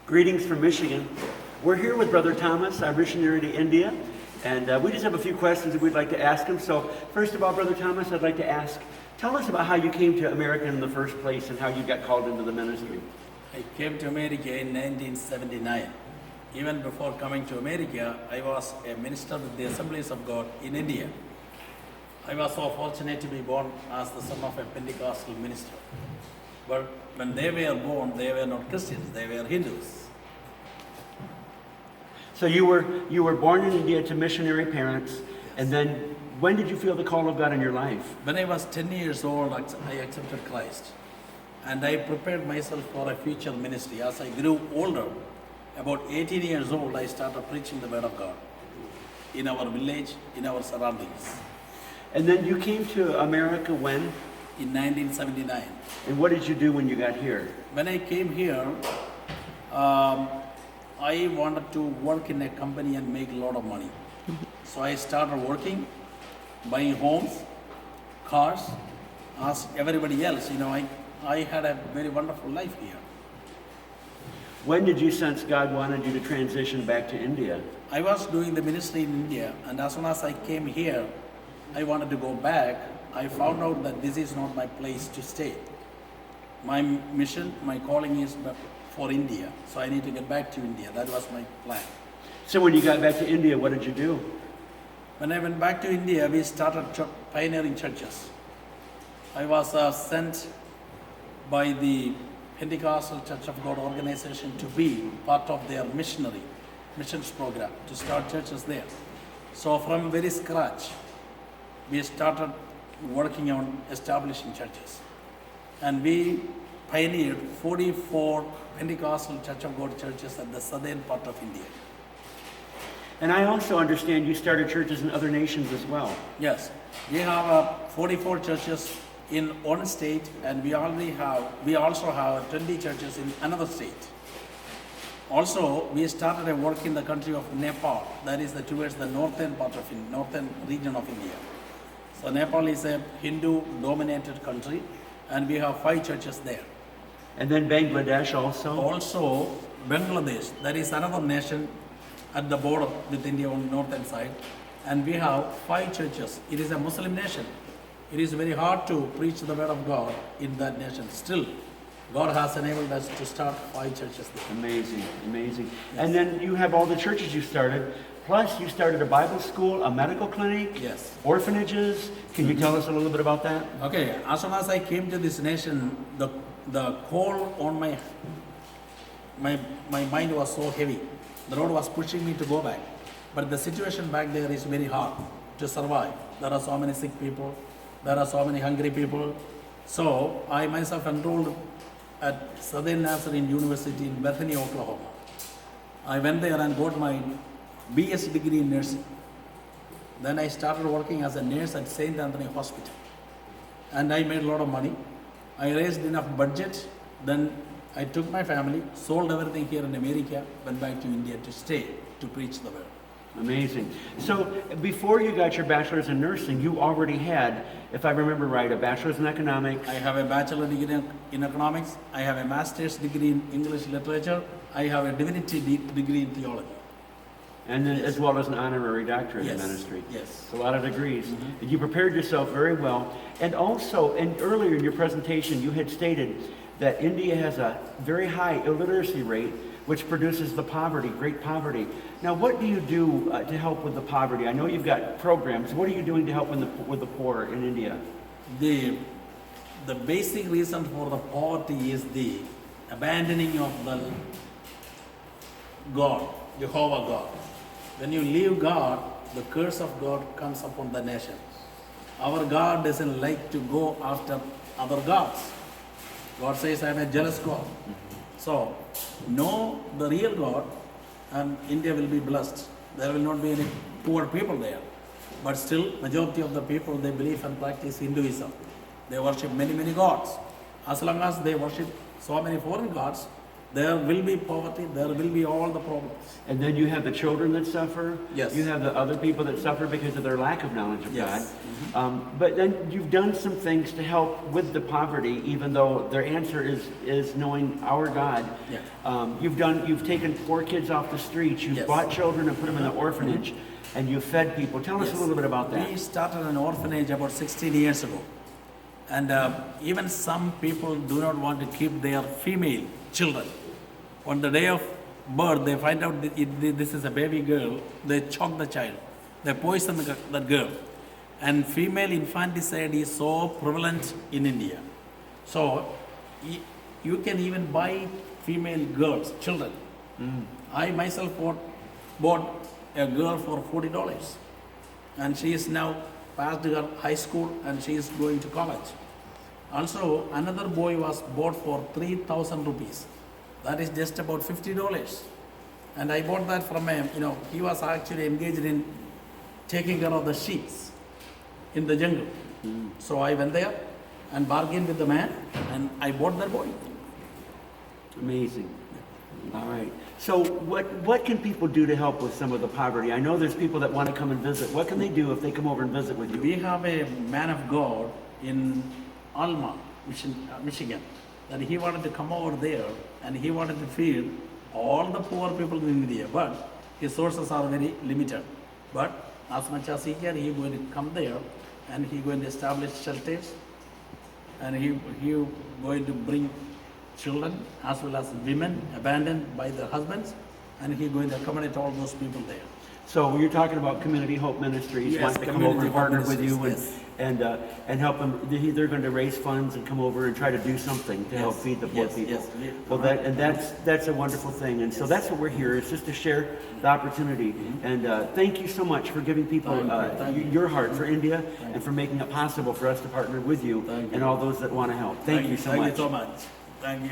Greetings from Michigan. We're here with Brother Thomas, our missionary to India, and we just have a few questions that we'd like to ask him. So first of all, Brother Thomas, I'd like to ask, tell us about how you came to America in the first place and how you got called into the ministry. I came to America in 1979. Even before coming to America, I was a minister with the Assemblies of God in India. I was so fortunate to be born as the son of a Pentecostal minister. But when they were born, they were not Christians, they were Hindus. So you were born in India to missionary parents, and then when did you feel the call of God in your life? When I was 10 years old, I accepted Christ. And I prepared myself for a future ministry. As I grew older, about 18 years old, I started preaching the word of God in our village, in our surroundings. And then you came to America when? In 1979. And what did you do when you got here? When I came here, I wanted to work in a company and make a lot of money. So I started working, buying homes, cars, as everybody else. I had a very wonderful life here. When did you sense God wanted you to transition back to India? I was doing the ministry in India, and as soon as I came here, I wanted to go back. I found out that this is not my place to stay. My mission, my calling is for India, so I need to get back to India. That was my plan. So when you got back to India, what did you do? When I went back to India, we started pioneering churches. I was sent by the Pentecostal Church of God organization to be part of their missions program, to start churches there. So from very scratch, we started working on establishing churches. And we pioneered 44 Pentecostal Church of God churches at the southern part of India. And I also understand you started churches in other nations as well. Yes, we have 44 churches in one state, and we also have 20 churches in another state. Also, we started a work in the country of Nepal, that is towards the northern region of India. So Nepal is a Hindu-dominated country, and we have 5 churches there. And then Bangladesh also? Also, Bangladesh, that is another nation at the border with India on the northern side, and we have 5 churches. It is a Muslim nation. It is very hard to preach the word of God in that nation. Still, God has enabled us to start 5 churches there. Amazing, amazing. Yes. And then you have all the churches you started, plus you started a Bible school, a medical clinic, Yes. orphanages. Can you tell us a little bit about that? Okay, as soon as I came to this nation, the call on my mind was so heavy. The Lord was pushing me to go back. But the situation back there is very hard to survive. There are so many sick people. There are so many hungry people. So I myself enrolled at Southern Nazarene University in Bethany, Oklahoma. I went there and got my BS degree in nursing. Then I started working as a nurse at St. Anthony Hospital. And I made a lot of money. I raised enough budget. Then I took my family, sold everything here in America, went back to India to stay, to preach the word. Amazing. So before you got your bachelor's in nursing, you already had, if I remember right, a bachelor's in economics. I have a bachelor degree in economics. I have a master's degree in English literature. I have a divinity degree in theology. And then Yes. as well as an honorary doctorate Yes. in ministry. Yes. A lot of degrees. Mhm. And you prepared yourself very well. And also, and earlier in your presentation, you had stated that India has a very high illiteracy rate, which produces the poverty, great poverty. Now, what do you do to help with the poverty? I know you've got programs. What are you doing to help with the poor in India? The basic reason for the poverty is the abandoning of the God, Jehovah God. When you leave God, the curse of God comes upon the nation. Our God doesn't like to go after other gods. God says, I am a jealous God. So, know the real God, and India will be blessed. There will not be any poor people there. But still, majority of the people, they believe and practice Hinduism. They worship many, many gods. As long as they worship so many foreign gods, There will be poverty, there will be all the problems. And then you have the children that suffer. Yes. You have the other people that suffer because of their lack of knowledge of Yes. God. But then you've done some things to help with the poverty, even though their answer is knowing our God. Yeah. You've taken poor kids off the streets. You've Yes. bought children and put them in the orphanage, and you've fed people. Tell us a Yes. little bit about that. We started an orphanage about 16 years ago. And even some people do not want to keep their female children. On the day of birth, they find out that this is a baby girl, they choke the child. They poison that girl. And female infanticide is so prevalent in India. So you can even buy female girls, children. I myself bought a girl for $40. And she is now passed her high school and she is going to college. Also, another boy was bought for 3,000 rupees. That is just about $50. And I bought that from him. He was actually engaged in taking care of the sheep in the jungle. So I went there and bargained with the man and I bought that boy. Amazing. All right. So what can people do to help with some of the poverty? I know there's people that want to come and visit. What can they do if they come over and visit with you? We have a man of God in Alma, Michigan, that he wanted to come over there and he wanted to feed all the poor people in India, but his sources are very limited. But as much as he can, he going to come there and he going to establish shelters and he going to bring children as well as women abandoned by their husbands, and he going to accommodate all those people there. So you're talking about Community Hope Ministries, Yes, wants to come Community over and Hope partner with you Ministries, and help them. They're going to raise funds and come over and try to do something to help Yes, feed the poor yes, people. yes. Well, that's a wonderful thing, and so that's what we're here. It's just to share the opportunity. And thank you so much for giving people Thank you. your heart for India and for making it possible for us to partner with you Thank you. and all those that want to help. Thank you so much. Thank you so much. Thank you.